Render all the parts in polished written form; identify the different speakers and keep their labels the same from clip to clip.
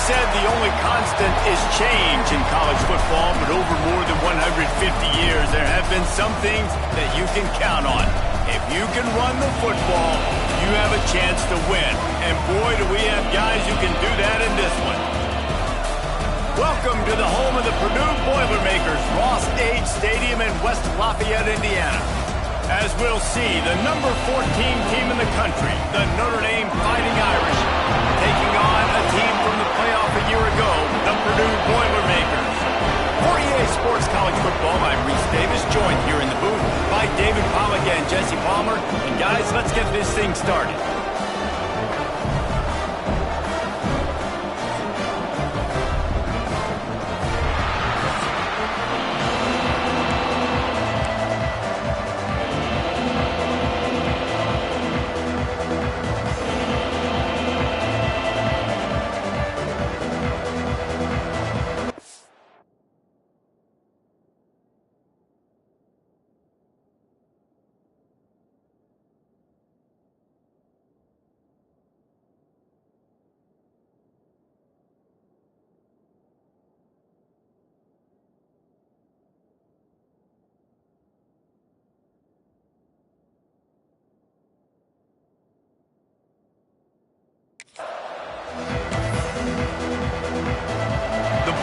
Speaker 1: said the only constant is change in college football, but over more than 150 years, there have been some things that you can count on. If you can run the football, you have a chance to win. And boy, do we have guys who can do that in this one. Welcome to the home of the Purdue Boilermakers, Ross Age Stadium in West Lafayette, Indiana. As we'll see, the number 14 team in the country, the Notre Dame Fighting Irish, taking on a team from the playoff a year ago, the Purdue Boilermakers. For EA Sports College Football, I'm Reese Davis, joined here in the booth by David Pollack and Jesse Palmer. And guys, let's get this thing started.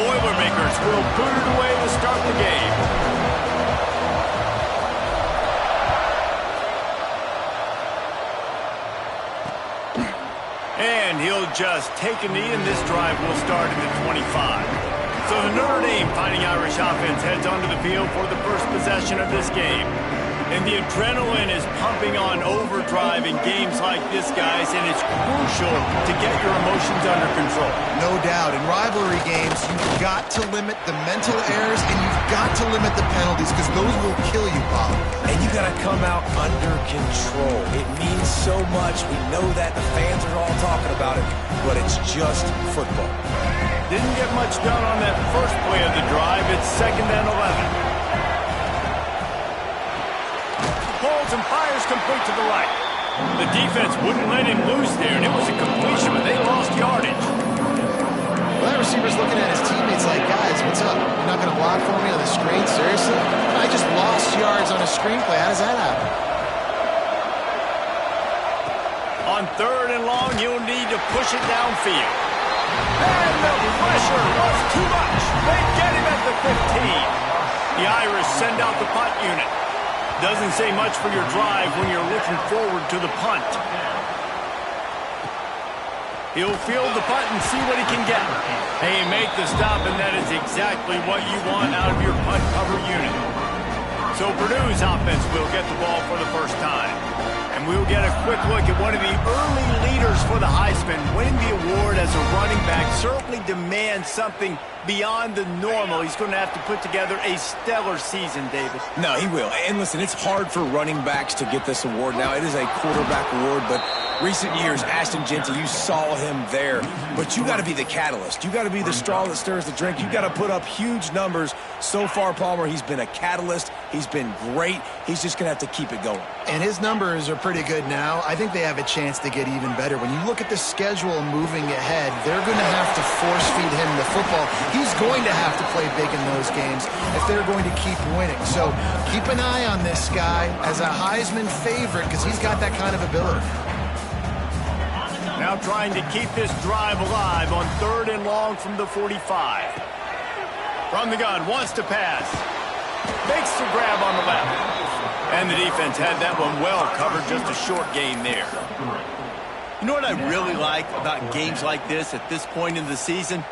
Speaker 1: Boilermakers will boot it away to start the game. And he'll just take a knee, and this drive will start in the 25. So the Notre Dame Fighting Irish offense heads onto the field for the first possession of this game. And the adrenaline is pumping on overdrive in games like this, guys, and it's crucial to get your emotions under control.
Speaker 2: No doubt. In rivalry games, you've got to limit the mental errors, and you've got to limit the penalties, because those will kill you, Bob.
Speaker 3: And you got to come out under control. It means so much. We know that. The fans are all talking about it, but it's just football.
Speaker 1: Didn't get much done on that first play of the drive. It's 2nd and 11. Pulls and fires complete to the right. The defense wouldn't let him loose there, and it was a completion, but they lost yardage.
Speaker 2: Well, that receiver's looking at his teammates like, guys, what's up? You're not going to block for me on the screen? Seriously? I just lost yards on a screenplay. How does that happen?
Speaker 1: On 3rd and long, you'll need to push it downfield. And the pressure was too much. They get him at the 15. The Irish send out the punt unit. Doesn't say much for your drive when you're looking forward to the punt. He'll field the punt and see what he can get. Hey, make the stop, and that is exactly what you want out of your punt cover unit. So Purdue's offense will get the ball for the first time. And we'll get a quick look at one of the early leaders for the Heisman. Winning the award as a running back certainly demands something beyond the normal. He's going to have to put together a stellar season, David.
Speaker 3: No, he will. And listen, it's hard for running backs to get this award now. It is a quarterback award, but recent years, Ashton Genty, you saw him there. But you got to be the catalyst. You got to be the straw that stirs the drink. You got to put up huge numbers. So far, Palmer, he's been a catalyst. He's been great. He's just going to have to keep it going.
Speaker 2: And his numbers are pretty good now. I think they have a chance to get even better. When you look at the schedule moving ahead, they're going to have to force feed him the football. He's going to have to play big in those games if they're going to keep winning. So keep an eye on this guy as a Heisman favorite, because he's got that kind of ability.
Speaker 1: Now trying to keep this drive alive on 3rd and long from the 45. From the gun, wants to pass. Makes the grab on the left. And the defense had that one well covered, just a short gain there. You know what I really like about games like this at this point in the season?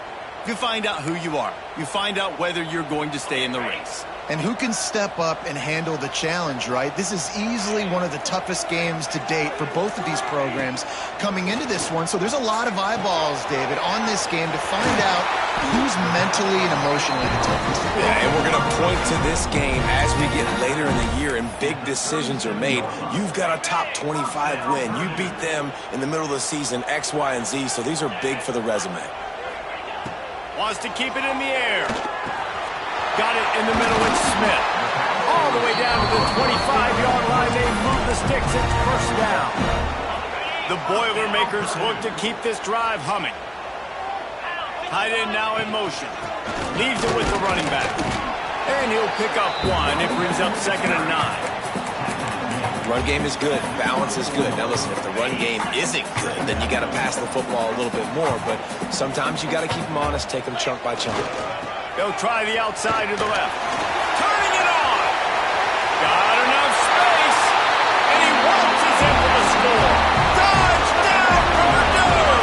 Speaker 1: You find out who you are. You find out whether you're going to stay in the race.
Speaker 2: And who can step up and handle the challenge, right? This is easily one of the toughest games to date for both of these programs coming into this one. So there's a lot of eyeballs, David, on this game to find out who's mentally and emotionally the toughest.
Speaker 3: Yeah, and we're going to point to this game as we get later in the year and big decisions are made. You've got a top 25 win. You beat them in the middle of the season, X, Y, and Z. So these are big for the resume.
Speaker 1: Wants to keep it in the air. Got it in the middle with Smith. All the way down to the 25-yard line. They move the sticks. It's first down. The Boilermakers look to keep this drive humming. Tight end now in motion. Leaves it with the running back. And he'll pick up 1. It brings up 2nd and 9.
Speaker 3: Run game is good. Balance is good. Now listen, if the run game isn't good, then you got to pass the football a little bit more. But sometimes you got to keep them honest, take them chunk by chunk.
Speaker 1: They'll try the outside to the left. Turning it on. Got enough space. And he waltzes in for the score. Touchdown, Purdue!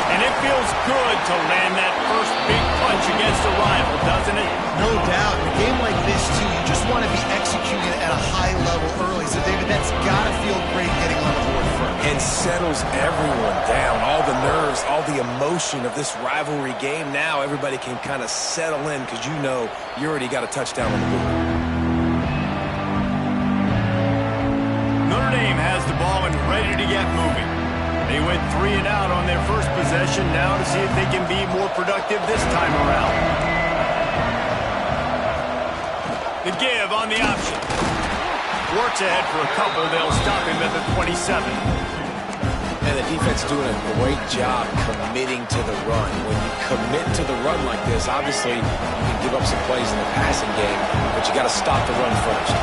Speaker 1: And it feels good to land that first big punch against a rival, doesn't it?
Speaker 2: No doubt. In a game like this, too, you just want to be executing at a high level early. So, David, that's got to feel great getting on the board first.
Speaker 3: And settles everyone down. All the nerves, all the emotion of this rivalry game. Now everybody can kind of settle in because you know you already got a touchdown on the board.
Speaker 1: Notre Dame has the ball and ready to get moving. They went 3 and out on their first possession. Now to see if they can be more productive this time around. The give on the option. Works ahead for a couple. They'll stop him at the 27.
Speaker 3: And the defense doing a great job committing to the run. When you commit to the run like this, obviously you can give up some plays in the passing game, but you got to stop the run first.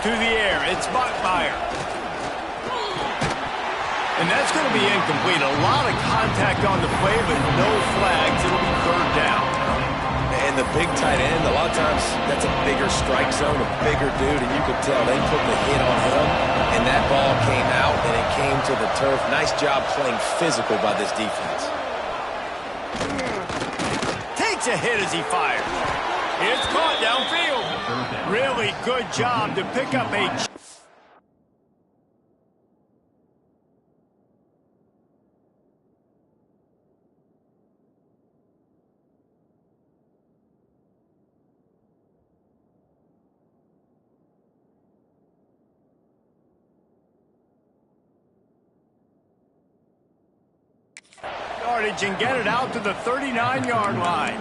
Speaker 1: To the air, it's Bachmeier. And that's going to be incomplete. A lot of contact on the play, but no flags. It'll be 3rd down.
Speaker 3: And the big tight end, a lot of times that's a bigger strike zone, a bigger dude, and you could tell they put the hit on him, and that ball came out, and it came to the turf. Nice job playing physical by this defense.
Speaker 1: Takes a hit as he fires. It's caught downfield. Really good job to pick up a... and get it out to the 39-yard line.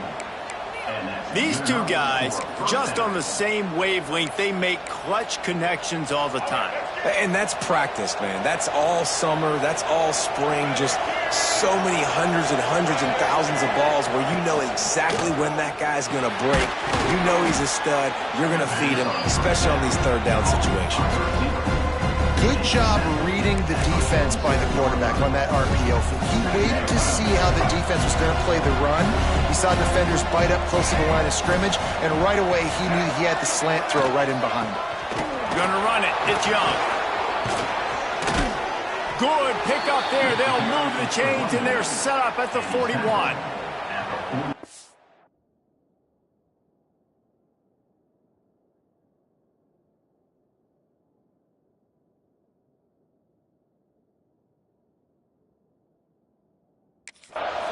Speaker 1: These two guys, just on the same wavelength, they make clutch connections all the time.
Speaker 3: And that's practice, man. That's all summer. That's all spring. Just so many hundreds and thousands of balls where you know exactly when that guy's going to break. You know he's a stud. You're going to feed him, especially on these 3rd down situations.
Speaker 2: Good job reading the defense by the quarterback on that RPO. He waited to see how the defense was going to play the run. He saw defenders bite up close to the line of scrimmage, and right away he knew he had the slant throw right in behind him.
Speaker 1: Gonna run it. It's Young. Good pick up there. They'll move the chains, and they're set up at the 41.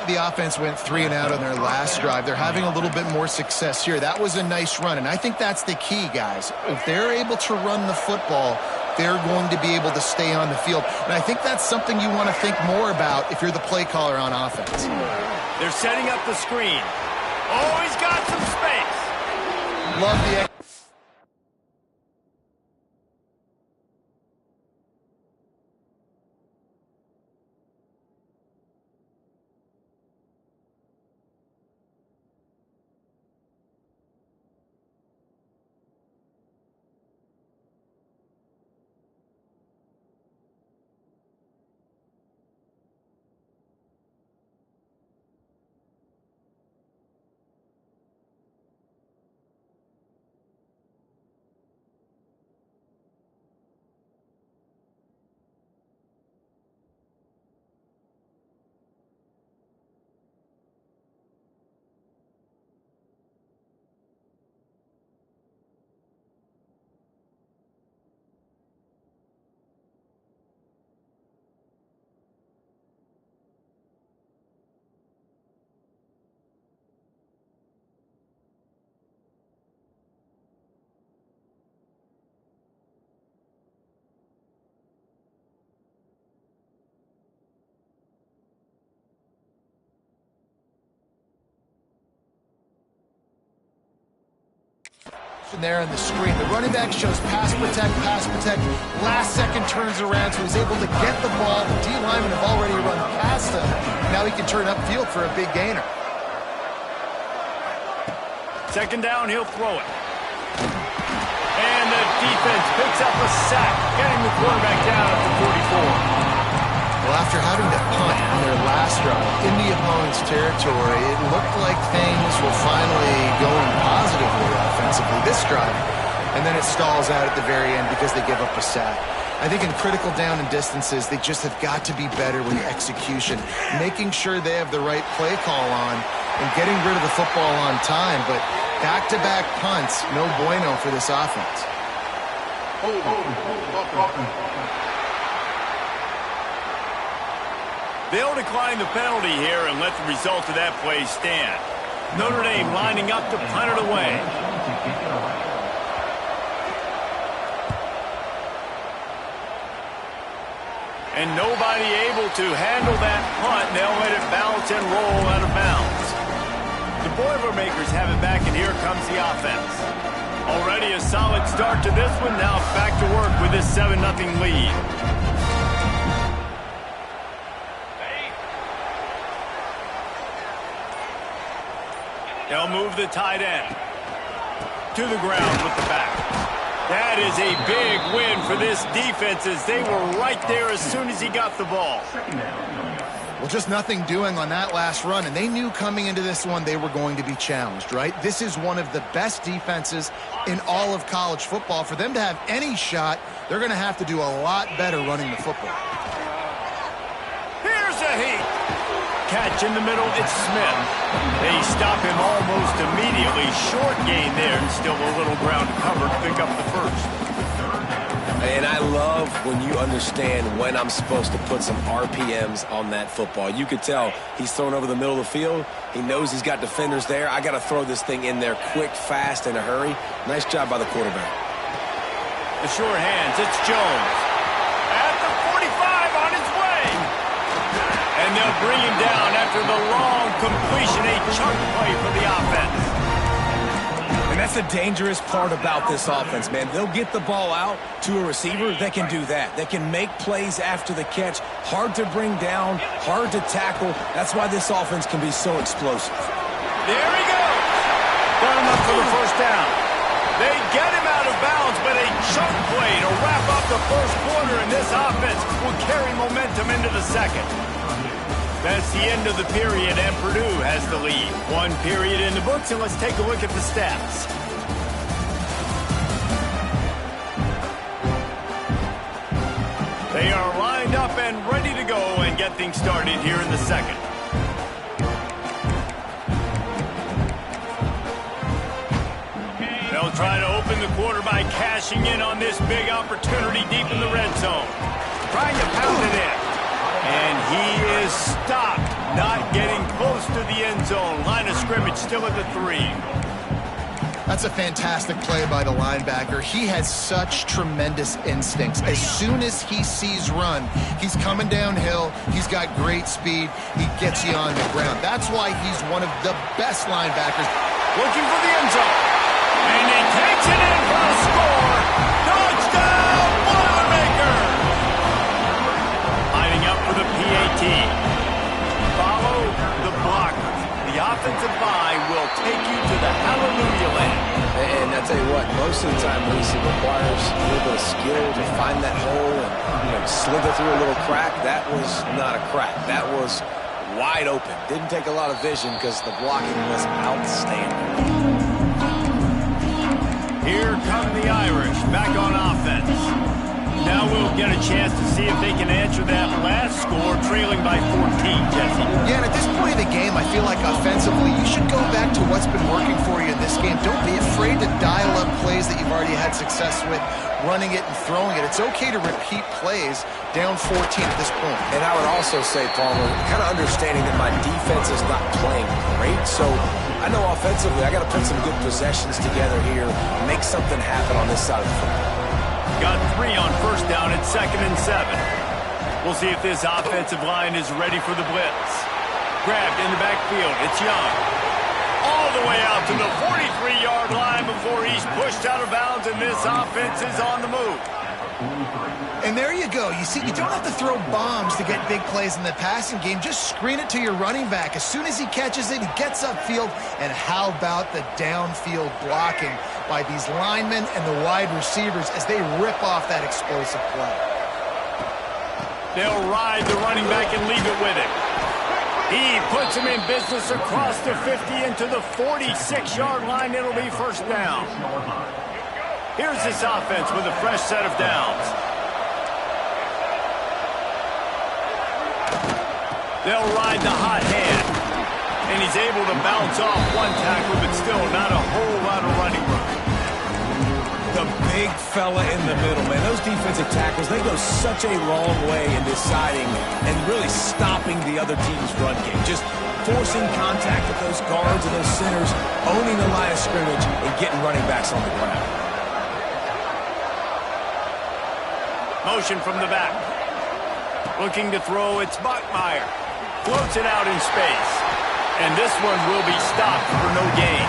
Speaker 2: The offense went 3 and out on their last drive. They're having a little bit more success here. That was a nice run, and I think that's the key, guys. If they're able to run the football, they're going to be able to stay on the field. And I think that's something you want to think more about if you're the play caller on offense.
Speaker 1: They're setting up the screen. Oh, he's got some space.
Speaker 2: Love the... there in the screen. The running back shows pass protect, last second turns around, so he's able to get the ball. The D linemen have already run past him. Now he can turn upfield for a big gainer.
Speaker 1: Second down, he'll throw it. And the defense picks up a sack, getting the quarterback down at the 44.
Speaker 2: Well, after having to punt on their last drive in the opponent's territory, it looked like things were finally going positively offensively this drive. And then it stalls out at the very end because they give up a sack. I think in critical down and distances, they just have got to be better with execution, making sure they have the right play call on and getting rid of the football on time. But back-to-back punts, no bueno for this offense.
Speaker 1: They'll decline the penalty here and let the result of that play stand. Notre Dame lining up to punt it away. And nobody able to handle that punt. They'll let it bounce and roll out of bounds. The Boilermakers have it back, and here comes the offense. Already a solid start to this one. Now back to work with this 7-0 lead. They'll move the tight end to the ground with the back. That is a big win for this defense as they were right there as soon as he got the ball.
Speaker 2: Well, just nothing doing on that last run, and they knew coming into this one they were going to be challenged, right? This is one of the best defenses in all of college football. For them to have any shot, they're going to have to do a lot better running the football.
Speaker 1: Here's a heat. Catch in the middle, it's Smith. They stop him almost immediately. Short gain there, and still a little ground to cover to pick up the first.
Speaker 3: And I love when you understand when I'm supposed to put some RPMs on that football. You could tell he's thrown over the middle of the field. He knows he's got defenders there. I got to throw this thing in there quick, fast, in a hurry. Nice job by the quarterback.
Speaker 1: The short hands, it's Jones. At the 45 on his way. And they'll bring him down after the long completion, a chunk play for the offense.
Speaker 3: And that's the dangerous part about this offense, man. They'll get the ball out to a receiver. They can do that. They can make plays after the catch. Hard to bring down, hard to tackle. That's why this offense can be so explosive.
Speaker 1: There he goes. Got him up for the first down. They get him out of bounds, but a chunk play to wrap up the first quarter, and this offense will carry momentum into the second. That's the end of the period, and Purdue has the lead. One period in the books, and let's take a look at the stats. They are lined up and ready to go and get things started here in the second. They'll try to open the quarter by cashing in on this big opportunity deep in the red zone. Trying to pound it in. And he is stopped, not getting close to the end zone. Line of scrimmage still at the 3.
Speaker 2: That's a fantastic play by the linebacker. He has such tremendous instincts. As soon as he sees run, he's coming downhill. He's got great speed. He gets you on the ground. That's why he's one of the best linebackers.
Speaker 1: Looking for the end zone. And he takes it in for a score. Touchdown, Boilermakers! Lining up for the PAT. Follow the blockers. The offensive line will take you to the hallelujah land.
Speaker 3: And I tell you what, most of the time, Lisa, requires a little bit of skill to find that hole and slither through a little crack. That was not a crack. That was wide open. Didn't take a lot of vision because the blocking was outstanding.
Speaker 1: Here come the Irish back on offense. Now we'll get a chance to see if they can answer that last score, trailing by 14, Jesse.
Speaker 2: Yeah, and at this point of the game, I feel like offensively, you should go back to what's been working for you in this game. Don't be afraid to dial up plays that you've already had success with, running it and throwing it. It's okay to repeat plays down 14 at this point.
Speaker 3: And I would also say, Palmer, kind of understanding that my defense is not playing great, so I know offensively I got to put some good possessions together here, make something happen on this side of the football.
Speaker 1: Got 3 on first down at 2nd and 7. We'll see if this offensive line is ready for the blitz. Grabbed in the backfield. It's Young. All the way out to the 43-yard line before he's pushed out of bounds, and this offense is on the move.
Speaker 2: And there you go. You see, you don't have to throw bombs to get big plays in the passing game. Just screen it to your running back. As soon as he catches it, he gets upfield. And how about the downfield blocking by these linemen and the wide receivers as they rip off that explosive play?
Speaker 1: They'll ride the running back and leave it with him. He puts him in business across the 50 into the 46-yard line. It'll be first down. Here's this offense with a fresh set of downs. They'll ride the hot hand. And he's able to bounce off one tackle, but still not a whole lot of running room.
Speaker 3: The big fella in the middle, man. Those defensive tackles, they go such a long way in deciding and really stopping the other team's run game. Just forcing contact with those guards and those centers, owning the line of scrimmage, and getting running backs on the ground.
Speaker 1: Motion from the back. Looking to throw, it's Bachmeier. Floats it out in space. And this one will be stopped for no gain.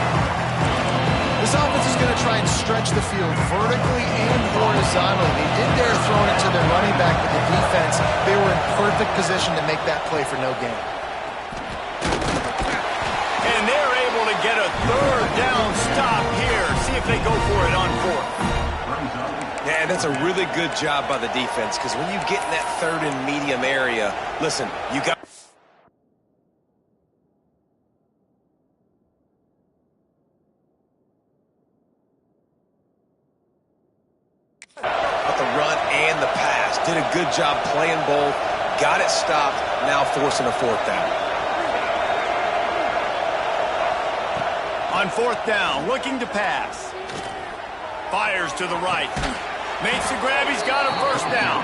Speaker 2: This offense is going to try and stretch the field vertically and horizontally. They did their throwing it to their running back, but the defense, they were in perfect position to make that play for no gain.
Speaker 1: And they're able to get a third down stop here. See if they go for it on fourth.
Speaker 3: Yeah, that's a really good job by the defense, because when you get in that third and medium area, listen, you got the run and the pass. Did a good job playing both, got it stopped, now forcing a fourth down.
Speaker 1: On fourth down, looking to pass. Fires to the right. Makes the grab, he's got a first down.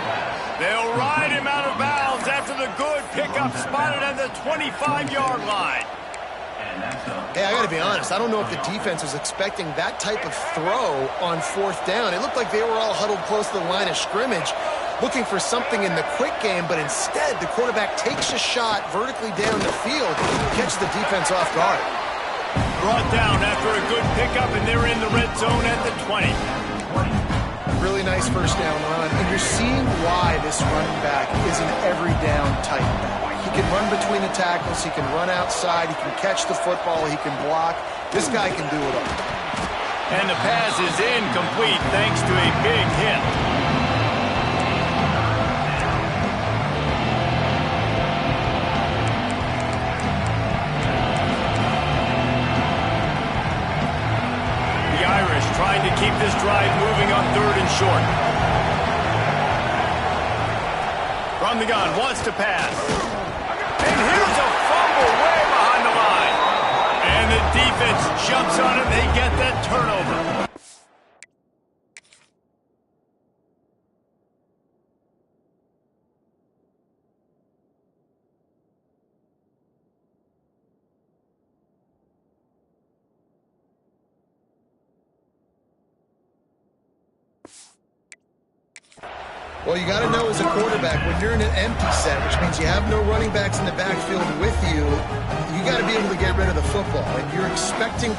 Speaker 1: They'll ride him out of bounds after the good pickup spotted at the 25-yard line.
Speaker 2: Hey, I got to be honest. I don't know if the defense was expecting that type of throw on fourth down. It looked like they were all huddled close to the line of scrimmage, looking for something in the quick game, but instead the quarterback takes a shot vertically down the field, catches the defense off guard.
Speaker 1: Brought down after a good pickup, and they're in the red zone at the 20.
Speaker 2: Really nice first down run, and you're seeing why this running back is an every down type back. He can run between the tackles, he can run outside, he can catch the football, he can block. This guy can do it all.
Speaker 1: And the pass is incomplete thanks to a big hit. The Irish trying to keep this drive moving on third and short. From the gun, wants to pass. And here's a fumble way behind the line. And the defense jumps on it. They get that turnover.
Speaker 2: Well, you got to know as a quarterback, when you're in an empty set, which means you have no running backs in the backfield with you, you got to be able to get rid of the football. And you're expecting...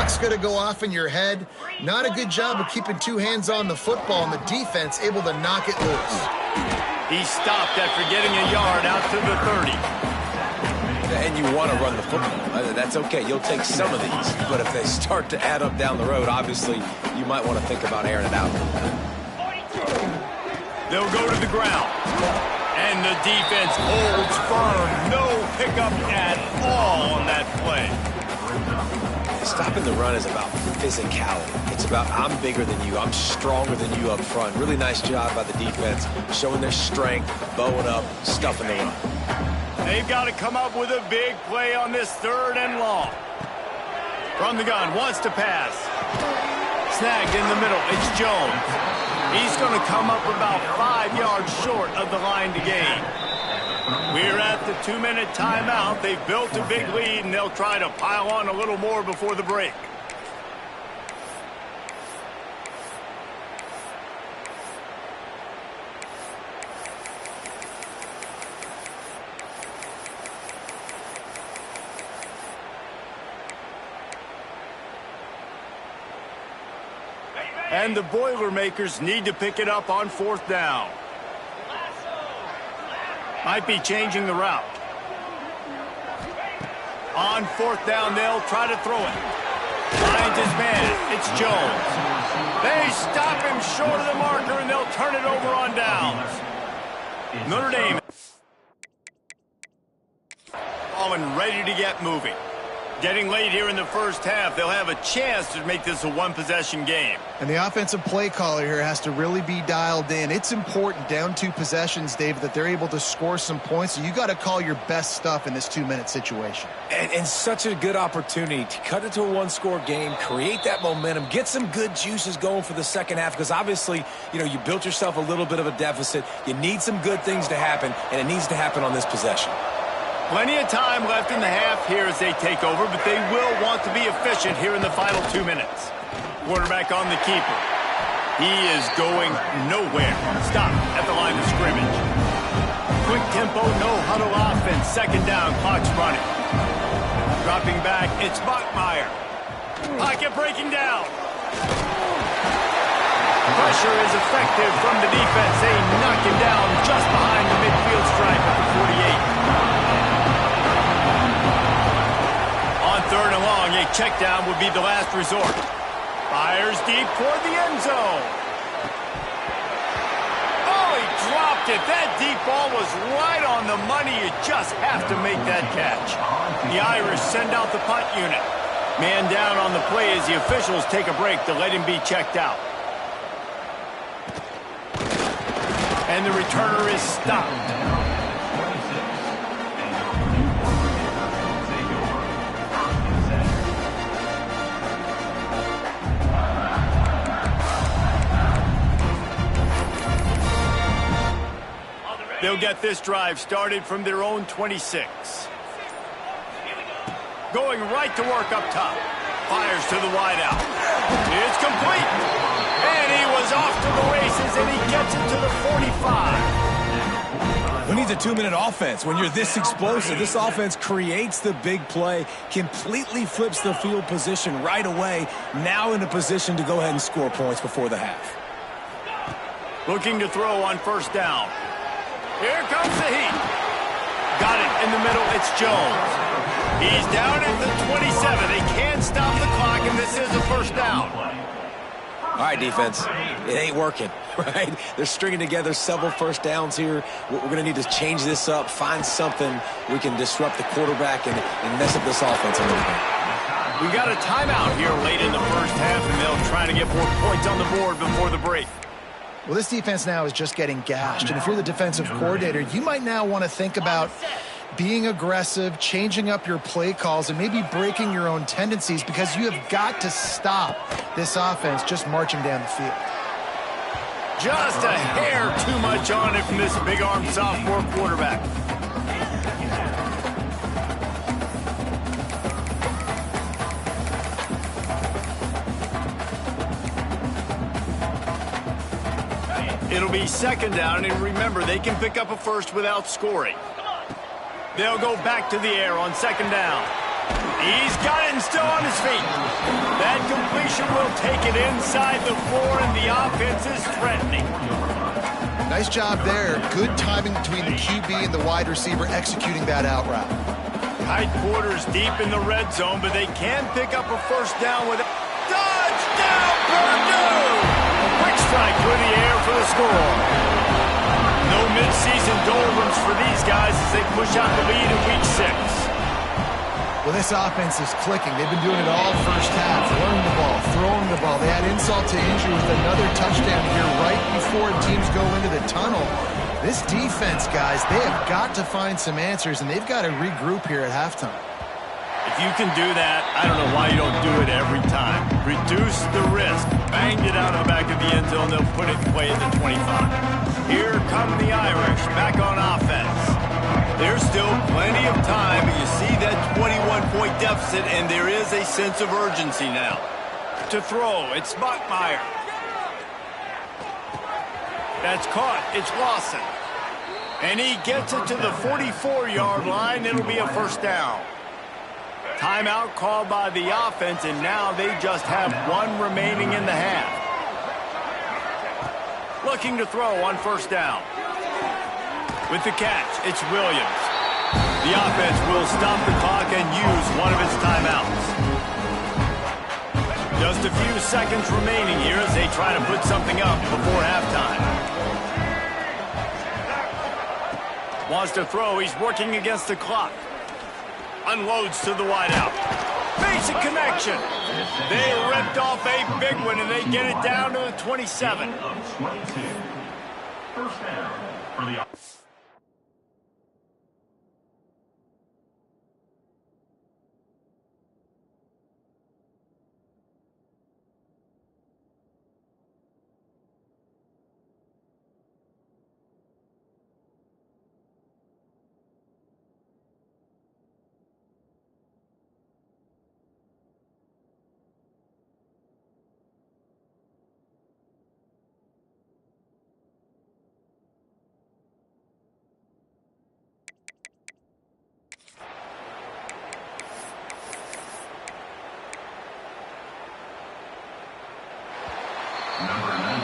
Speaker 2: clock's going to go off in your head. Not a good job of keeping two hands on the football, and the defense able to knock it loose.
Speaker 1: He stopped after getting a yard out to the 30.
Speaker 3: And you want to run the football. That's okay. You'll take some of these. But if they start to add up down the road, obviously, you might want to think about airing it out.
Speaker 1: They'll go to the ground. And the defense holds firm. No pickup at all on that play.
Speaker 3: Stopping the run is about physicality. It's about I'm bigger than you. I'm stronger than you up front. Really nice job by the defense, showing their strength, bowing up, stuffing the run.
Speaker 1: They've got to come up with a big play on this 3rd and long. From the gun, wants to pass. Snagged in the middle, it's Jones. He's going to come up about 5 yards short of the line to gain. We're at the 2-minute timeout. They've built a big lead, and they'll try to pile on a little more before the break. And the Boilermakers need to pick it up on 4th down. Might be changing the route. On 4th down, they'll try to throw it. Finds his man. It's Jones. They stop him short of the marker, and they'll turn it over on downs. Notre Dame falling ready to get moving. Getting late here in the first half, they'll have a chance to make this a one-possession game.
Speaker 2: And the offensive play caller here has to really be dialed in. It's important, down 2 possessions, David, that they're able to score some points. So you got to call your best stuff in this 2-minute situation.
Speaker 3: And such a good opportunity to cut it to a 1-score game, create that momentum, get some good juices going for the second half, because obviously, you built yourself a little bit of a deficit. You need some good things to happen, and it needs to happen on this possession.
Speaker 1: Plenty of time left in the half here as they take over, but they will want to be efficient here in the final 2 minutes. Quarterback on the keeper. He is going nowhere. Stop at the line of scrimmage. Quick tempo, no huddle offense. 2nd down, clock's running. Dropping back, it's Bachmeier. Pocket breaking down. Pressure is effective from the defense. They knock him down just behind the midfield stripe at the 48. On 3rd and long, a check down would be the last resort. Fires deep toward the end zone. Oh, he dropped it. That deep ball was right on the money. You just have to make that catch. The Irish send out the punt unit. Man down on the play as the officials take a break to let him be checked out. And the returner is stopped. They'll get this drive started from their own 26. Going right to work up top. Fires to the wideout. It's complete. And he was off to the races, and he gets it to the 45.
Speaker 3: Who needs a 2-minute offense? When you're this explosive, this offense creates the big play, completely flips the field position right away, now in a position to go ahead and score points before the half.
Speaker 1: Looking to throw on 1st down. Here comes the heat. Got it in the middle. It's Jones. He's down at the 27. They can't stop the clock, and this is a 1st down.
Speaker 3: All right, defense. It ain't working, right? They're stringing together several 1st downs here. We're going to need to change this up, find something we can disrupt the quarterback and mess up this offense a little bit.
Speaker 1: We got a timeout here late in the first half, and they'll try to get more points on the board before the break.
Speaker 2: Well, this defense now is just getting gashed. And if you're the defensive coordinator, you might now want to think about being aggressive, changing up your play calls, and maybe breaking your own tendencies, because you have got to stop this offense just marching down the field.
Speaker 1: Just a hair too much on it from this big-armed sophomore quarterback. It'll be 2nd down, and remember, they can pick up a 1st without scoring. They'll go back to the air on 2nd down. He's got it and still on his feet. That completion will take it inside the 4, and the offense is threatening.
Speaker 2: Nice job there. Good timing between the QB and the wide receiver executing that out route.
Speaker 1: Tight quarters deep in the red zone, but they can pick up a first down with a touchdown, Purdue! Quick strike through the air for the score. No midseason doldrums for these guys as they push out the lead in week 6.
Speaker 2: Well, this offense is clicking. They've been doing it all first half. Running the ball, throwing the ball. They had insult to injury with another touchdown here right before teams go into the tunnel. This defense, guys, they have got to find some answers, and they've got to regroup here at halftime.
Speaker 1: If you can do that, I don't know why you don't do it every time. Reduce the risk. Banged it out of the back of the end zone. They'll put it in play at the 25. Here come the Irish back on offense. There's still plenty of time, but you see that 21-point deficit, and there is a sense of urgency now. To throw, it's Buckmeyer. That's caught. It's Lawson. And he gets it to the 44-yard line. It'll be a first down. Timeout called by the offense, and now they just have one remaining in the half. Looking to throw on first down. With the catch, it's Williams. The offense will stop the clock and use one of its timeouts. Just a few seconds remaining here as they try to put something up before halftime. Wants to throw. He's working against the clock. Unloads to the wideout. Basic connection. They ripped off a big one, and they get it down to the 27.
Speaker 4: First down for the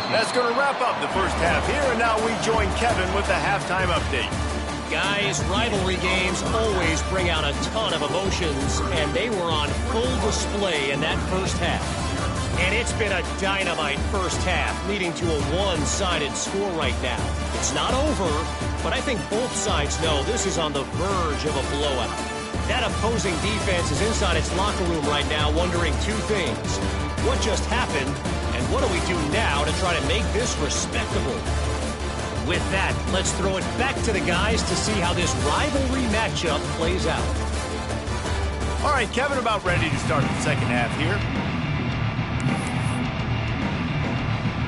Speaker 1: That's going to wrap up the first half here, and now we join Kevin with the halftime update.
Speaker 5: Guys, rivalry games always bring out a ton of emotions, and they were on full display in that first half. And it's been a dynamite first half, leading to a one-sided score right now. It's not over, but I think both sides know this is on the verge of a blowout. That opposing defense is inside its locker room right now wondering two things. What just happened? And what do we do now to try to make this respectable? With that, let's throw it back to the guys to see how this rivalry matchup plays out.
Speaker 1: All right, Kevin, about ready to start the second half here.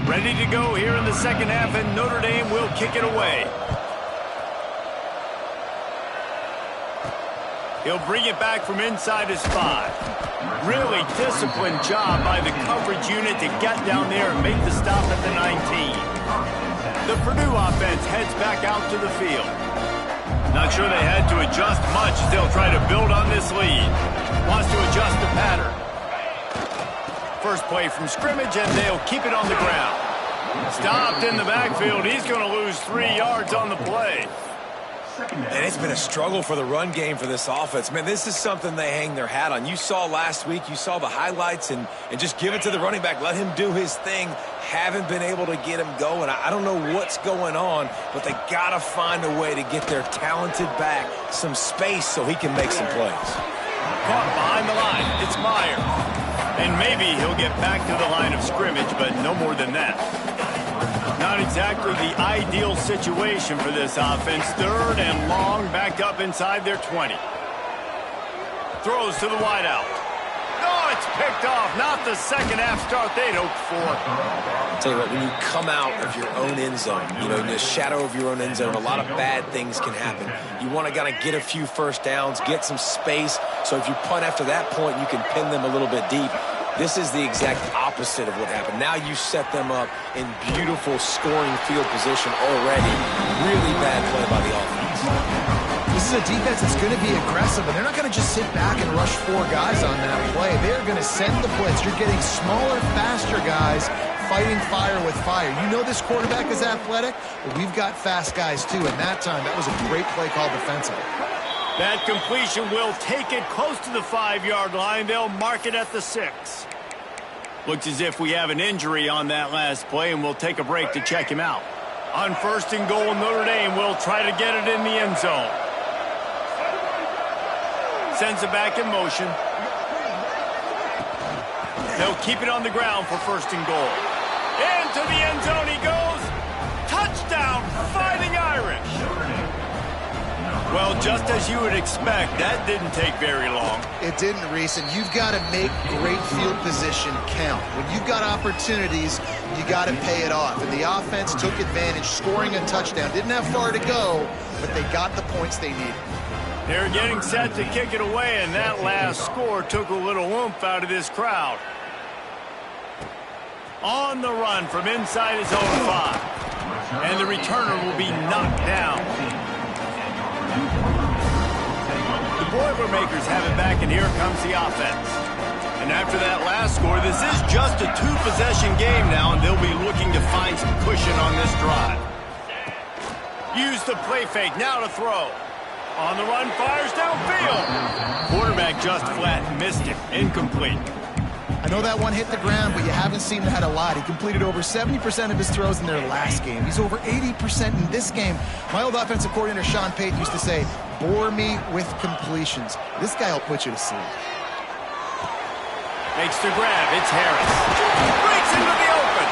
Speaker 1: Ready to go here in the second half, and Notre Dame will kick it away. He'll bring it back from inside his 5. Really disciplined job by the coverage unit to get down there and make the stop at the 19. The Purdue offense heads back out to the field. Not sure they had to adjust much as they'll try to build on this lead. Wants to adjust the pattern. First play from scrimmage, and they'll keep it on the ground. Stopped in the backfield. He's going to lose 3 yards on the play.
Speaker 3: And it's been a struggle for the run game for this offense. Man, this is something they hang their hat on. You saw last week, you saw the highlights, and just give it to the running back. Let him do his thing. Haven't been able to get him going. I don't know what's going on, but they got to find a way to get their talented back some space so he can make some plays.
Speaker 1: Caught behind the line. It's Meyer. And maybe he'll get back to the line of scrimmage, but no more than that. Not exactly the ideal situation for this offense. Third and long, backed up inside their 20. Throws to the wideout. No, it's picked off. Not the second half start they'd hoped for.
Speaker 3: I'll tell you what, when you come out of your own end zone, in the shadow of your own end zone, a lot of bad things can happen. You want to kind of get a few first downs, get some space, so if you punt after that point, you can pin them a little bit deep. This is the exact opposite of what happened. Now you set them up in beautiful scoring field position already. Really bad play by the offense.
Speaker 2: This is a defense that's going to be aggressive, and they're not going to just sit back and rush 4 guys on that play. They're going to send the blitz. You're getting smaller, faster guys fighting fire with fire. You know this quarterback is athletic, but we've got fast guys too, and that time, that was a great play call defensively.
Speaker 1: That completion will take it close to the 5-yard line. They'll mark it at the 6. Looks as if we have an injury on that last play, and we'll take a break to check him out. On 1st and goal, Notre Dame will try to get it in the end zone. Sends it back in motion. They'll keep it on the ground for 1st and goal. Into the end zone he goes. Touchdown, Fighting Irish. Well, just as you would expect, that didn't take very long.
Speaker 2: It didn't, Reese, and you've got to make great field position count. When you've got opportunities, you got to pay it off. And the offense took advantage, scoring a touchdown. Didn't have far to go, but they got the points they needed.
Speaker 1: They're getting set to kick it away, and that last score took a little oomph out of this crowd. On the run from inside his own 5. And the returner will be knocked down. The Boilermakers have it back, and here comes the offense. And after that last score, this is just a 2-possession game now, and they'll be looking to find some cushion on this drive. Use the play fake, now to throw. On the run, fires downfield. Quarterback just flat missed it. Incomplete.
Speaker 2: I know that one hit the ground, but you haven't seen that a lot. He completed over 70% of his throws in their last game. He's over 80% in this game. My old offensive coordinator, Sean Payton, used to say, bore me with completions. This guy will put you to sleep.
Speaker 1: Makes the grab. It's Harris. Breaks into the open.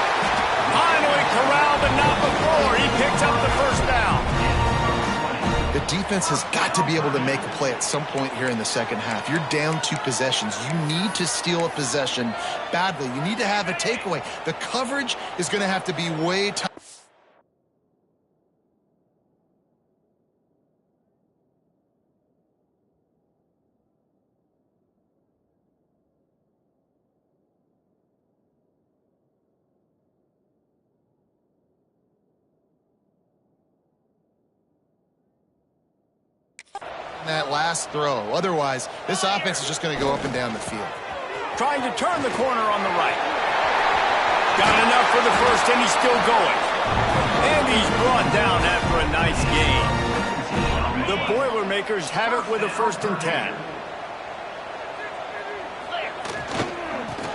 Speaker 1: Finally corralled, but not before. He picks up the 1st down.
Speaker 2: The defense has got to be able to make a play at some point here in the second half. You're down 2 possessions. You need to steal a possession badly. You need to have a takeaway. The coverage is going to have to be way tough. That last throw. Otherwise, this offense is just going to go up and down the field.
Speaker 1: Trying to turn the corner on the right. Got enough for the 1st, and he's still going. And he's brought down after a nice gain. The Boilermakers have it with a 1st and 10.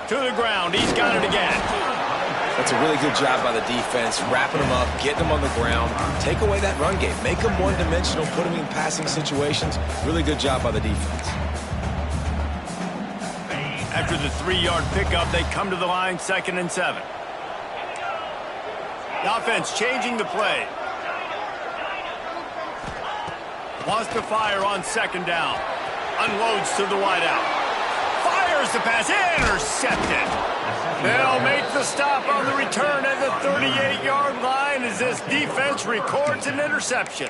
Speaker 1: To the ground. He's got it again.
Speaker 3: That's a really good job by the defense, wrapping them up, getting them on the ground. Take away that run game. Make them one-dimensional, put them in passing situations. Really good job by the defense.
Speaker 1: After the 3-yard pickup, they come to the line, 2nd and 7. The offense changing the play. Wants to fire on 2nd down. Unloads to the wideout. Fires the pass, intercepted. They'll make the stop on the return at the 38-yard line as this defense records an interception.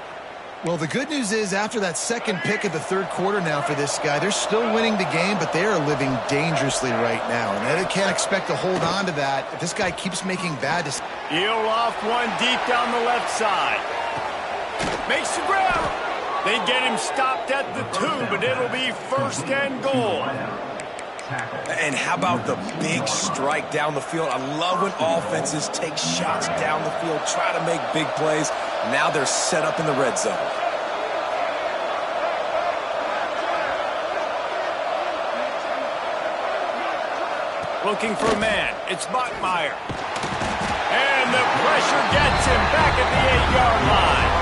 Speaker 2: Well, the good news is after that 2nd pick of the 3rd quarter now for this guy, they're still winning the game, but they are living dangerously right now. And they can't expect to hold on to that if this guy keeps making bad decisions.
Speaker 1: He'll loft one deep down the left side. Makes the grab. They get him stopped at the 2, but it'll be 1st and goal.
Speaker 3: And how about the big strike down the field? I love when offenses take shots down the field, try to make big plays. Now they're set up in the red zone.
Speaker 1: Looking for a man. It's Bachmeier. And the pressure gets him back at the 8-yard line.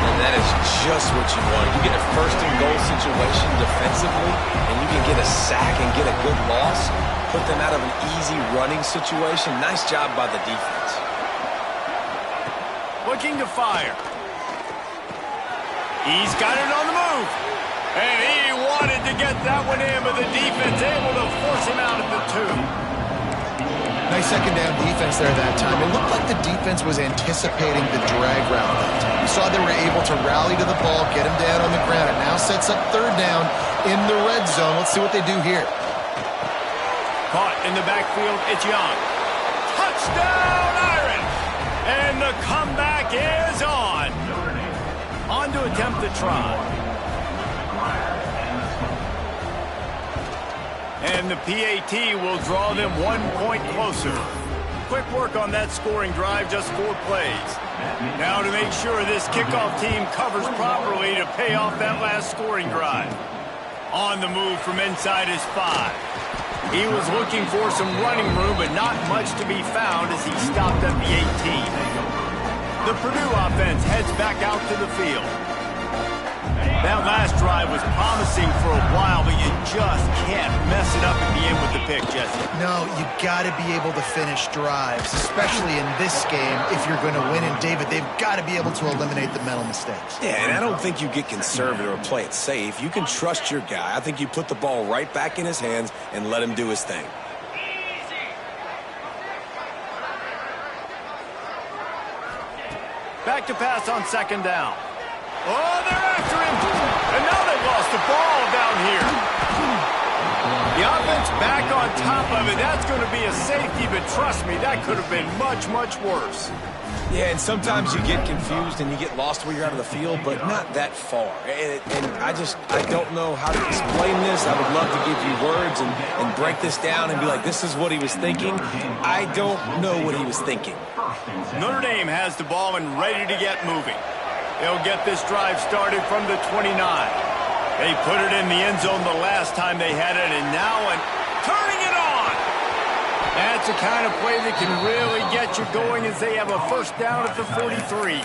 Speaker 3: And that is just what you want. You get a 1st and goal situation defensively, and you can get a sack and get a good loss, put them out of an easy running situation. Nice job by the defense.
Speaker 1: Looking to fire. He's got it on the move. And he wanted to get that one in, but the defense able to force him out at the 2.
Speaker 2: Nice 2nd down defense there that time. It looked like the defense was anticipating the drag route that time. You saw they were able to rally to the ball, get him down on the ground. It now sets up 3rd down in the red zone. Let's see what they do here.
Speaker 1: Caught in the backfield, it's Young. Touchdown, Irish! And the comeback is on. On to attempt the try. And the PAT will draw them 1 point closer. Quick work on that scoring drive, just 4 plays. Now to make sure this kickoff team covers properly to pay off that last scoring drive. On the move from inside his 5. He was looking for some running room, but not much to be found as he stopped at the 18. The Purdue offense heads back out to the field. That last drive was promising for a while, but you just can't mess it up at the end with the pick, Jesse.
Speaker 2: No, you got to be able to finish drives, especially in this game if you're going to win. And, David, they've got to be able to eliminate the mental mistakes.
Speaker 3: Yeah, and I don't think you get conservative or play it safe. You can trust your guy. I think you put the ball right back in his hands and let him do his thing.
Speaker 1: Back to pass on 2nd down. Oh, they're after him. And now they've lost the ball down here. The offense back on top of it. That's going to be a safety, but trust me, that could have been much, much worse.
Speaker 3: Yeah, and sometimes you get confused and you get lost where you're out of the field, but not that far. And I don't know how to explain this. I would love to give you words and break this down and be like, this is what he was thinking. I don't know what he was thinking.
Speaker 1: Notre Dame has the ball and ready to get moving. They'll get this drive started from the 29. They put it in the end zone the last time they had it, and now turning it on. That's the kind of play that can really get you going as they have a 1st down at the 43.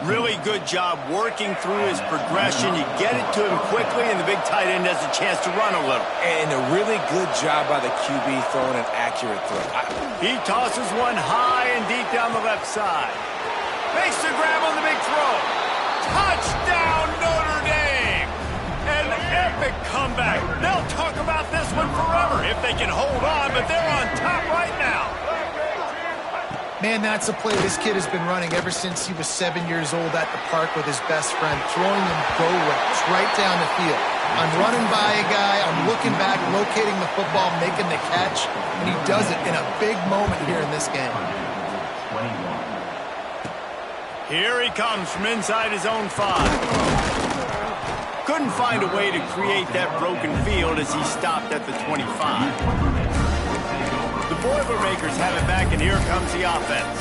Speaker 1: Really good job working through his progression. You get it to him quickly, and the big tight end has a chance to run a little.
Speaker 3: And a really good job by the QB throwing an accurate throw.
Speaker 1: He tosses one high and deep down the left side. Makes the grab on the big throw. Touchdown, Notre Dame! An epic comeback. They'll talk about this one forever if they can hold on, but they're on top right now.
Speaker 2: Man, that's a play this kid has been running ever since he was 7 years old at the park with his best friend, throwing them go routes right down the field. I'm running by a guy, I'm looking back, locating the football, making the catch, and he does it in a big moment here in this game.
Speaker 1: Here he comes from inside his own 5. Couldn't find a way to create that broken field as he stopped at the 25. The Boilermakers have it back, and here comes the offense.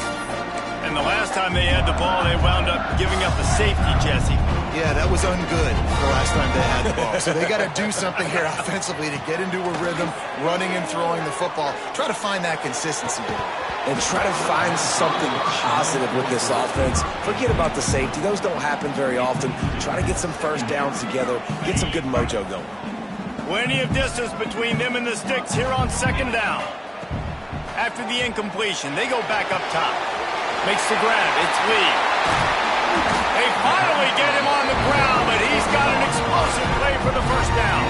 Speaker 1: And the last time they had the ball, they wound up giving up a safety, Jesse.
Speaker 2: Yeah, that was ungood the last time they had the ball. So they got to do something here offensively to get into a rhythm, running and throwing the football. Try to find that consistency, David.
Speaker 3: And try to find something positive with this offense. Forget about the safety. Those don't happen very often. Try to get some 1st downs together. Get some good mojo going.
Speaker 1: Plenty of distance between them and the sticks here on 2nd down. After the incompletion, they go back up top. Makes the grab. It's Lee. They finally get him on the ground, but he's got an explosive play for the 1st down.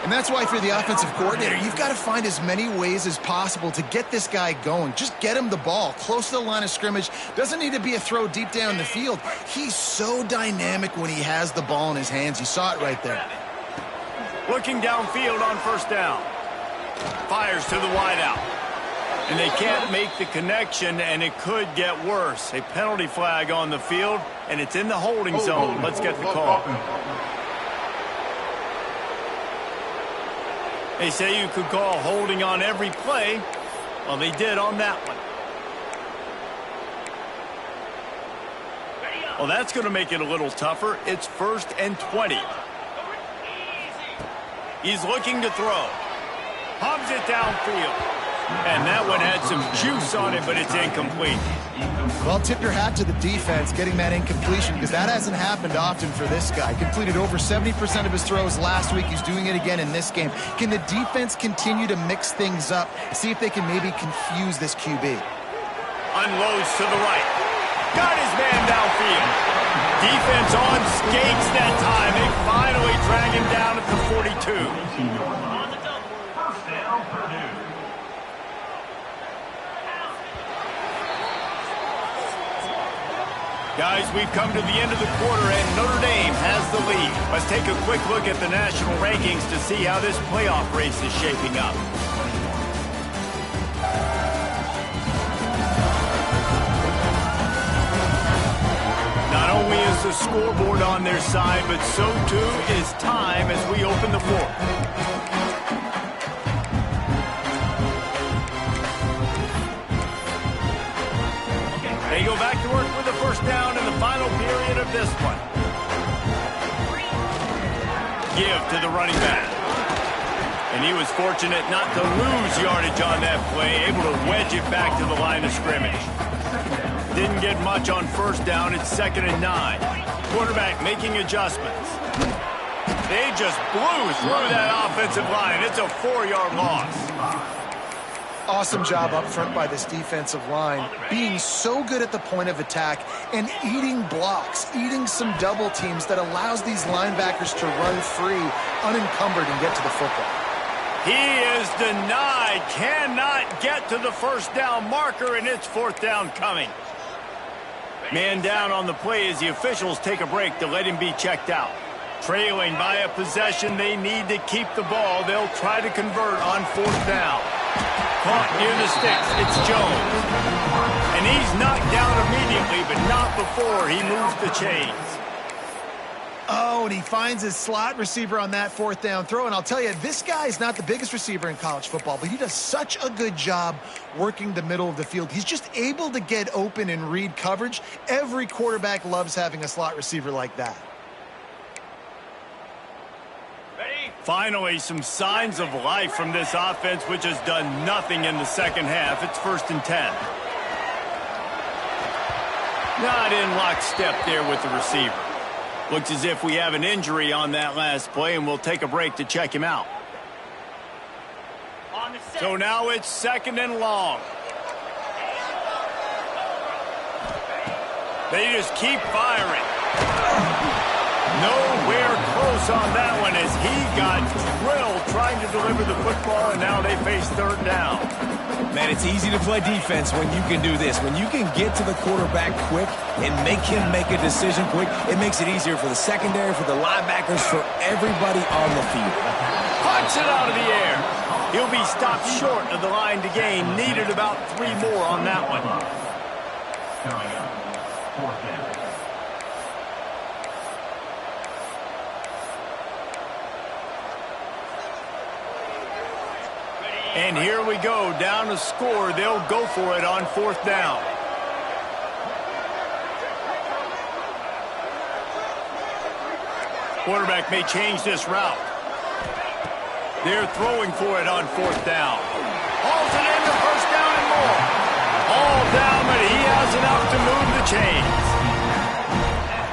Speaker 2: And that's why, for the offensive coordinator, you've got to find as many ways as possible to get this guy going. Just get him the ball close to the line of scrimmage. Doesn't need to be a throw deep down the field. He's so dynamic when he has the ball in his hands. You saw it right there.
Speaker 1: Looking downfield on 1st down. Fires to the wideout. And they can't make the connection, and it could get worse. A penalty flag on the field, and it's in the holding zone. Let's get the call. They say you could call holding on every play. Well, they did on that one. Well, that's going to make it a little tougher. It's 1st and 20. He's looking to throw. Pumps it downfield. And that one had some juice on it, but it's incomplete.
Speaker 2: Well, tip your hat to the defense getting that incompletion, because that hasn't happened often for this guy. Completed over 70% of his throws last week. He's doing it again in this game. Can the defense continue to mix things up? See if they can maybe confuse this QB.
Speaker 1: Unloads to the right. Got his man downfield. Defense on skates that time. They finally drag him down at the 42. Guys, we've come to the end of the quarter, and Notre Dame has the lead. Let's take a quick look at the national rankings to see how this playoff race is shaping up. scoreboard on their side, but so too is time as we open the fourth. They go back to work with the first down in the final period of this one. Give to the running back. And he was fortunate not to lose yardage on that play, able to wedge it back to the line of scrimmage. Didn't get much on first down. It's 2nd and 9. Quarterback making adjustments. They just blew through that offensive line. It's a 4-yard loss.
Speaker 2: Awesome job up front by this defensive line, being so good at the point of attack and eating blocks, eating some double teams that allows these linebackers to run free, unencumbered, and get to the football.
Speaker 1: He is denied, cannot get to the first down marker, and it's 4th down coming. Man down on the play as the officials take a break to let him be checked out. Trailing by a possession, they need to keep the ball. They'll try to convert on 4th down. Caught near the sticks, it's Jones. And he's knocked down immediately, but not before he moves the chains.
Speaker 2: Oh, and he finds his slot receiver on that 4th down throw. And I'll tell you, this guy's not the biggest receiver in college football, but he does such a good job working the middle of the field. He's just able to get open and read coverage. Every quarterback loves having a slot receiver like that.
Speaker 1: Finally, some signs of life from this offense, which has done nothing in the second half. It's 1st and 10. Not in lockstep there with the receiver. Looks as if we have an injury on that last play, and we'll take a break to check him out. So now it's 2nd and long. They just keep firing. Nowhere close on that one as he got drilled trying to deliver the football, and now they face 3rd down.
Speaker 3: Man, it's easy to play defense when you can do this. When you can get to the quarterback quick and make him make a decision quick, it makes it easier for the secondary, for the linebackers, for everybody on the field.
Speaker 1: Punts it out of the air. He'll be stopped short of the line to gain. Needed about 3 more on that one.
Speaker 4: Coming up, 4th down.
Speaker 1: And here we go, down to score. They'll go for it on 4th down. Quarterback may change this route. They're throwing for it on 4th down. Hauls it into 1st down and more. All down, but he has enough to move the chains.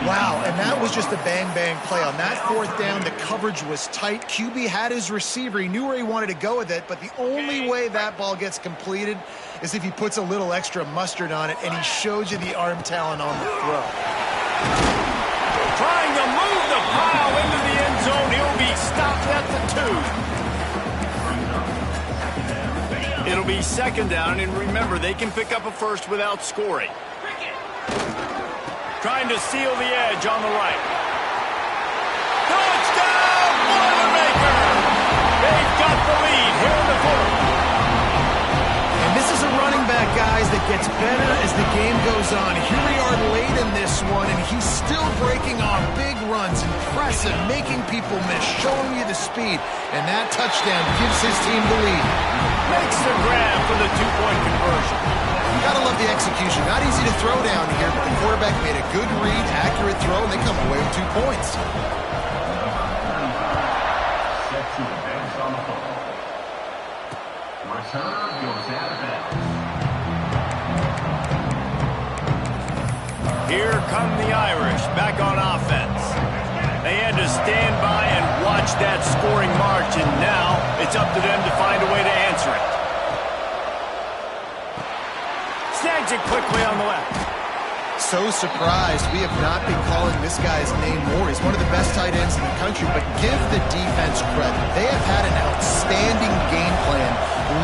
Speaker 2: Wow, and that was just a bang-bang play. On that 4th down, the coverage was tight. QB had his receiver. He knew where he wanted to go with it, but the only way that ball gets completed is if he puts a little extra mustard on it, and he shows you the arm talent on the throw.
Speaker 1: Trying to move the pile into the end zone. He'll be stopped at the 2. It'll be 2nd down, and remember, they can pick up a first without scoring. Trying to seal the edge on the right. Touchdown, Boilermaker! They've got the lead here in the 4th.
Speaker 2: And this is a running back, guys, that gets better as the game goes on. Here we are late in this one, and he's still breaking off big runs, impressive, making people miss, showing you the speed. And that touchdown gives his team the lead.
Speaker 1: Makes the grab for the 2-point conversion.
Speaker 2: You gotta love the execution. Not easy to throw down here, but the quarterback made a good read, accurate throw, and they come away with 2 points.
Speaker 4: Set to advance on the football. Return goes out of bounds.
Speaker 1: Here come the Irish back on offense. They had to stand by and watch that scoring march, and now it's up to them to find a way to answer it. Snags it quickly on the left.
Speaker 2: So surprised we have not been calling this guy's name more. He's one of the best tight ends in the country, but give the defense credit. They have had an outstanding game plan,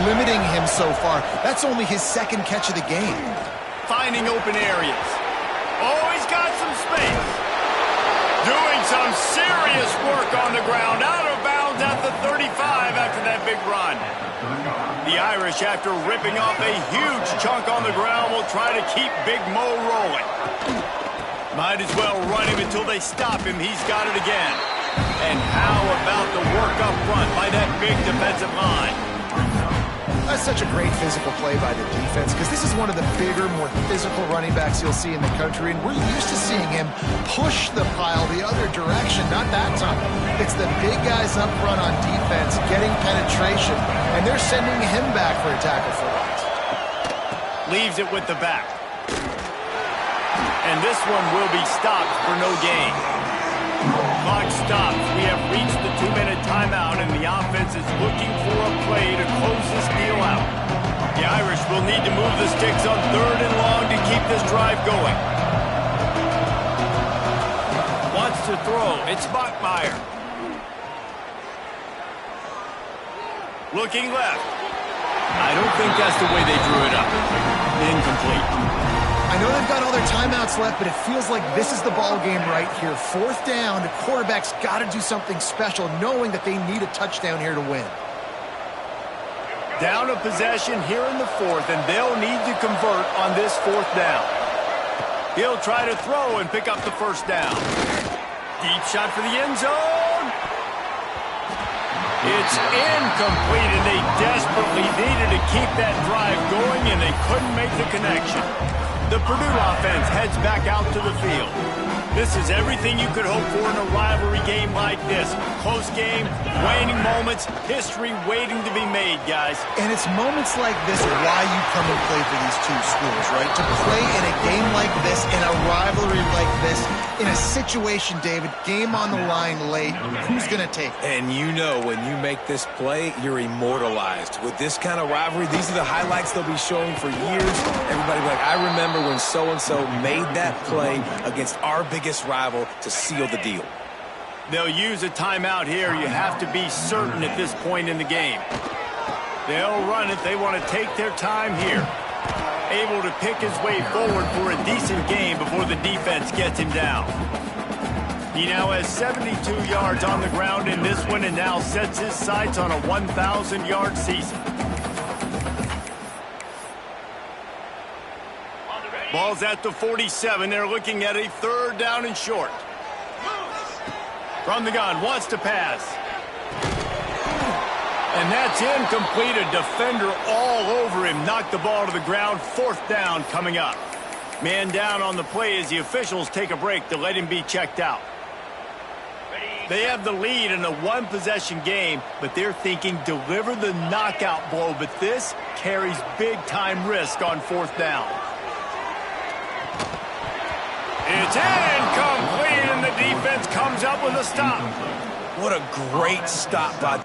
Speaker 2: limiting him so far. That's only his 2nd catch of the game.
Speaker 1: Finding open areas. Oh, he's got some space. Doing some serious work on the ground. Out of bounds at the 35 after that big run. The Irish, after ripping off a huge chunk on the ground, will try to keep Big Mo rolling. Might as well run him until they stop him. He's got it again. And how about the work up front by that big defensive line?
Speaker 2: That's such a great physical play by the defense because this is one of the bigger, more physical running backs you'll see in the country, and we're used to seeing him push the pile the other direction. Not that time. It's the big guys up front on defense getting penetration, and they're sending him back for a tackle for loss.
Speaker 1: Leaves it with the back. And this one will be stopped for no gain. Clock stops. We have reached the 2-minute timeout, and the offense is looking for a play to close this deal out. The Irish will need to move the sticks on 3rd and long to keep this drive going. Wants to throw. It's Bachmeier. Looking left. I don't think that's the way they drew it up. Incomplete.
Speaker 2: I know they've got all their timeouts left, but it feels like this is the ball game right here. 4th down, the quarterback's got to do something special, knowing that they need a touchdown here to win.
Speaker 1: Down a possession here in the 4th, and they'll need to convert on this 4th down. He'll try to throw and pick up the 1st down. Deep shot for the end zone. It's incomplete, and they desperately needed to keep that drive going, and they couldn't make the connection. The Purdue offense heads back out to the field. This is everything you could hope for in a rivalry game like this. Close game, waning moments, history waiting to be made, guys.
Speaker 2: And it's moments like this why you come and play for these two schools, right? To play in a game like this, in a rivalry like this, in a situation, David, game on the line late, who's going to take it?
Speaker 3: And you know when you make this play, you're immortalized. With this kind of rivalry, these are the highlights they'll be showing for years. Everybody will be like, I remember when so-and-so made that play against our biggest rival to seal the deal.
Speaker 1: They'll use a timeout here. You have to be certain at this point in the game. They'll run it. They want to take their time here. Able to pick his way forward for a decent game before the defense gets him down. He now has 72 yards on the ground in this one and now sets his sights on a 1,000-yard season. Ball's at the 47. They're looking at a 3rd down and short. From the gun, wants to pass. And that's incomplete. A defender all over him. Knocked the ball to the ground. 4th down coming up. Man down on the play as the officials take a break to let him be checked out. They have the lead in a 1-possession game, but they're thinking deliver the knockout blow. But this carries big-time risk on 4th down. It's incomplete, and the defense comes up with a stop.
Speaker 3: What a great stop by...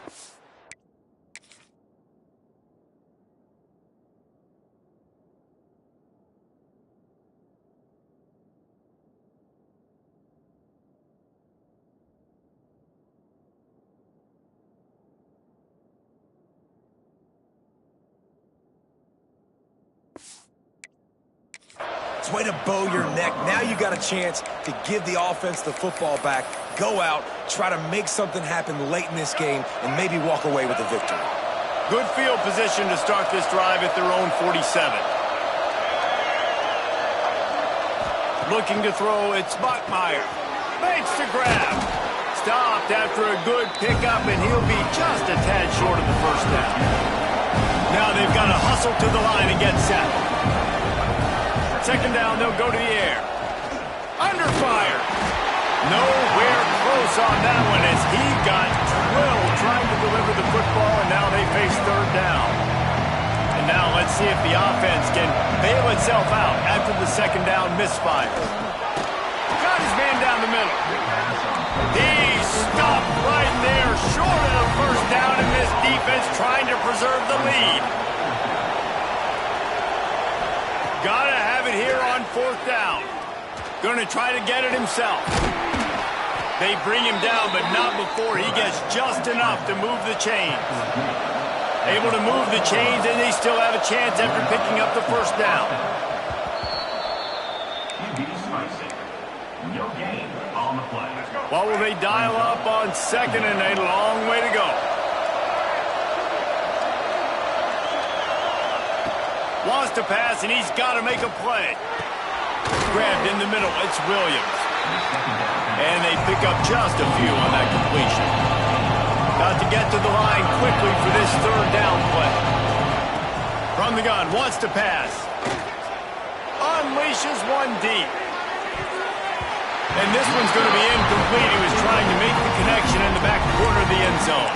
Speaker 3: Way to bow your neck. Now you got a chance to give the offense the football back, go out, try to make something happen late in this game, and maybe walk away with a victory.
Speaker 1: Good field position to start this drive at their own 47. Looking to throw, it's Bachmeier. Makes the grab. Stopped after a good pickup, and he'll be just a tad short of the 1st down. Now they've got to hustle to the line and get set. 2nd down, they'll go to the air. Under fire. Nowhere close on that one as he got drilled trying to deliver the football, and now they face 3rd down. And now let's see if the offense can bail itself out after the 2nd down misfire. Got his man down the middle. He stopped right there short of the 1st down, and this defense trying to preserve the lead. Gotta have it here on 4th down. Gonna try to get it himself. They bring him down, but not before he gets just enough to move the chains. Able to move the chains, and they still have a chance after picking up the 1st down.
Speaker 4: No gain on the play.
Speaker 1: What will they dial up on 2nd and a long way to go? Wants to pass, and he's got to make a play. Grabbed in the middle. It's Williams. And they pick up just a few on that completion. Got to get to the line quickly for this third down play. From the gun, wants to pass. Unleashes one deep. And this one's going to be incomplete. He was trying to make the connection in the back corner of the end zone.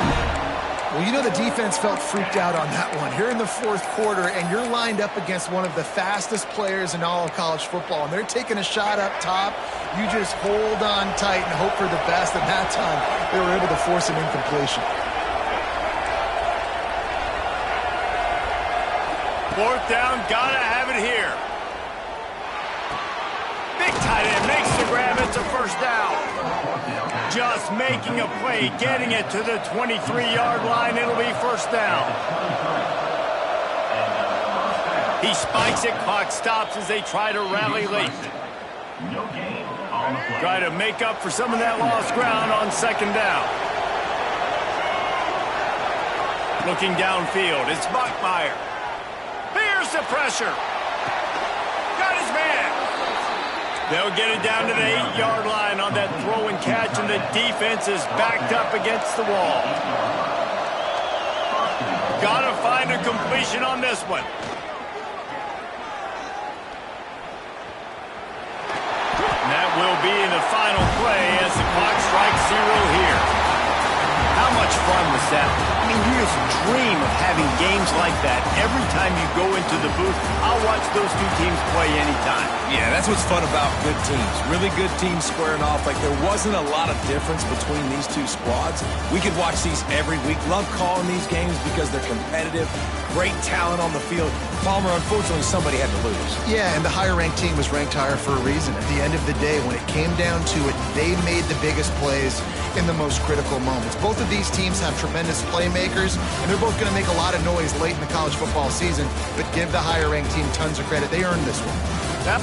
Speaker 2: Well, you know the defense felt freaked out on that one. You're in the fourth quarter, and you're lined up against one of the fastest players in all of college football, and they're taking a shot up top. You just hold on tight and hope for the best, and that time they were able to force an incompletion.
Speaker 1: Fourth down, gotta have it here. Big tight end makes the grab. It's a first down. Just making a play, getting it to the 23-yard line. It'll be first down. He spikes it. Clock stops as they try to rally late. Try to make up for some of that lost ground on second down. Looking downfield, it's Buckmeyer. Here's the pressure. Got his man. They'll get it down to the 8-yard line on that throw and catch, and the defense is backed up against the wall. Got to find a completion on this one. And that will be the final play as the clock strikes 0 here. How much fun was that? I mean, you just dream of having games like that every time you go into the booth. I'll watch those two teams play anytime.
Speaker 3: Yeah, that's what's fun about good teams. Really good teams squaring off. Like, there wasn't a lot of difference between these two squads. We could watch these every week. Love calling these games because they're competitive. Great talent on the field. Palmer, unfortunately, somebody had to lose.
Speaker 2: Yeah, and the higher-ranked team was ranked higher for a reason. At the end of the day, when it came down to it, they made the biggest plays in the most critical moments. Both of these teams have tremendous playmakers, and they're both going to make a lot of noise late in the college football season, but give the higher-ranked team tons of credit. They earned this one.
Speaker 1: Yep.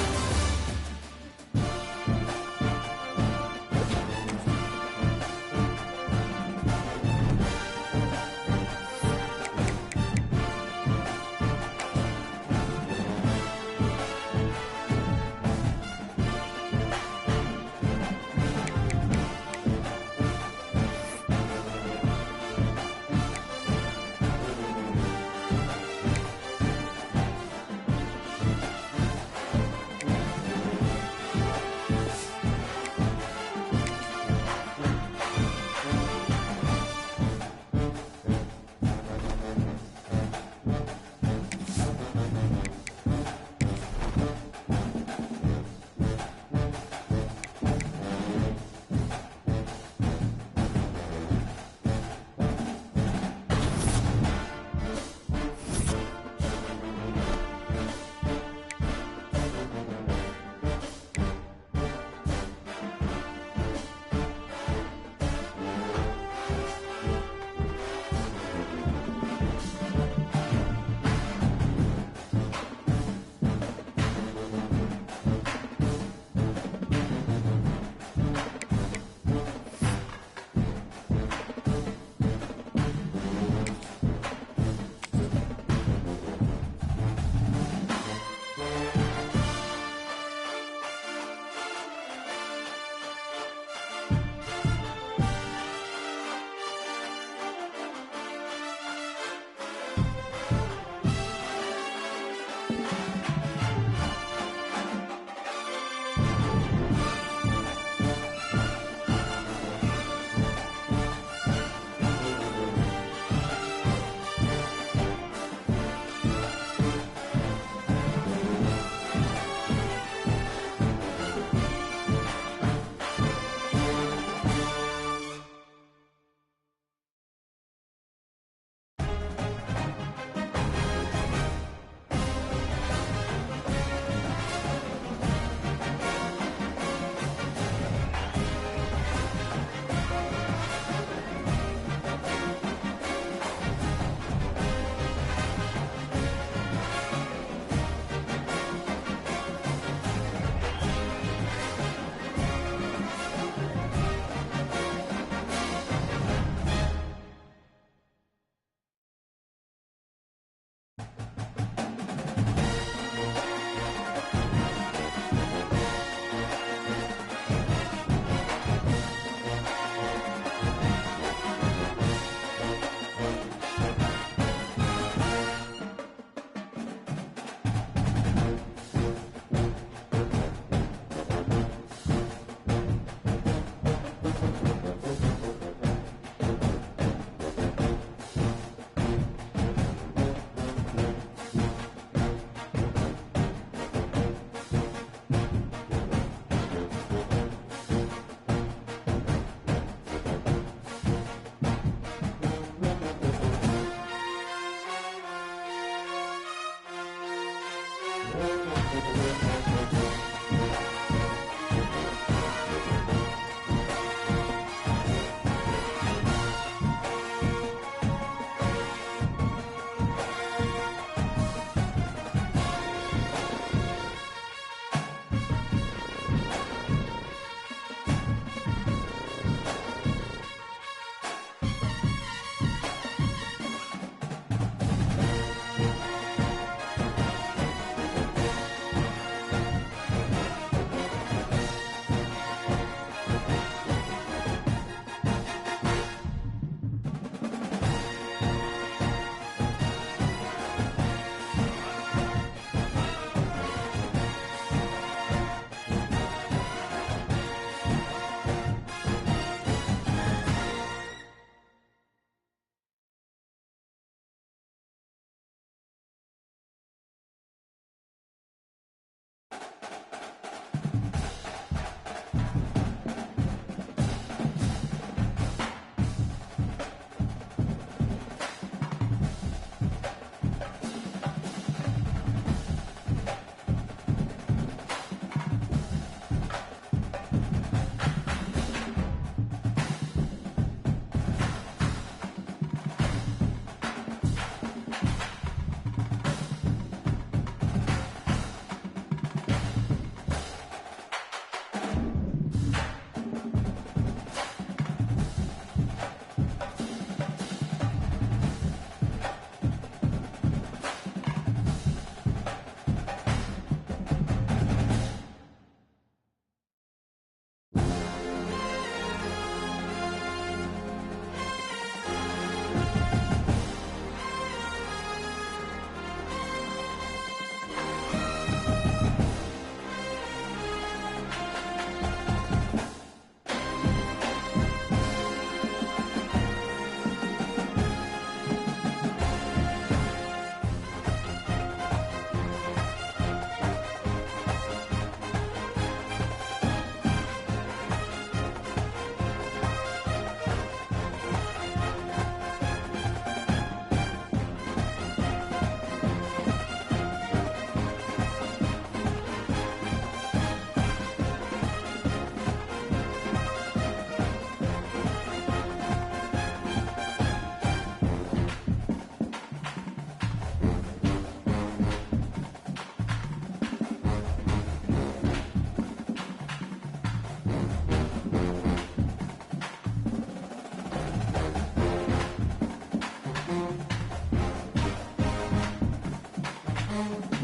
Speaker 6: Thank you.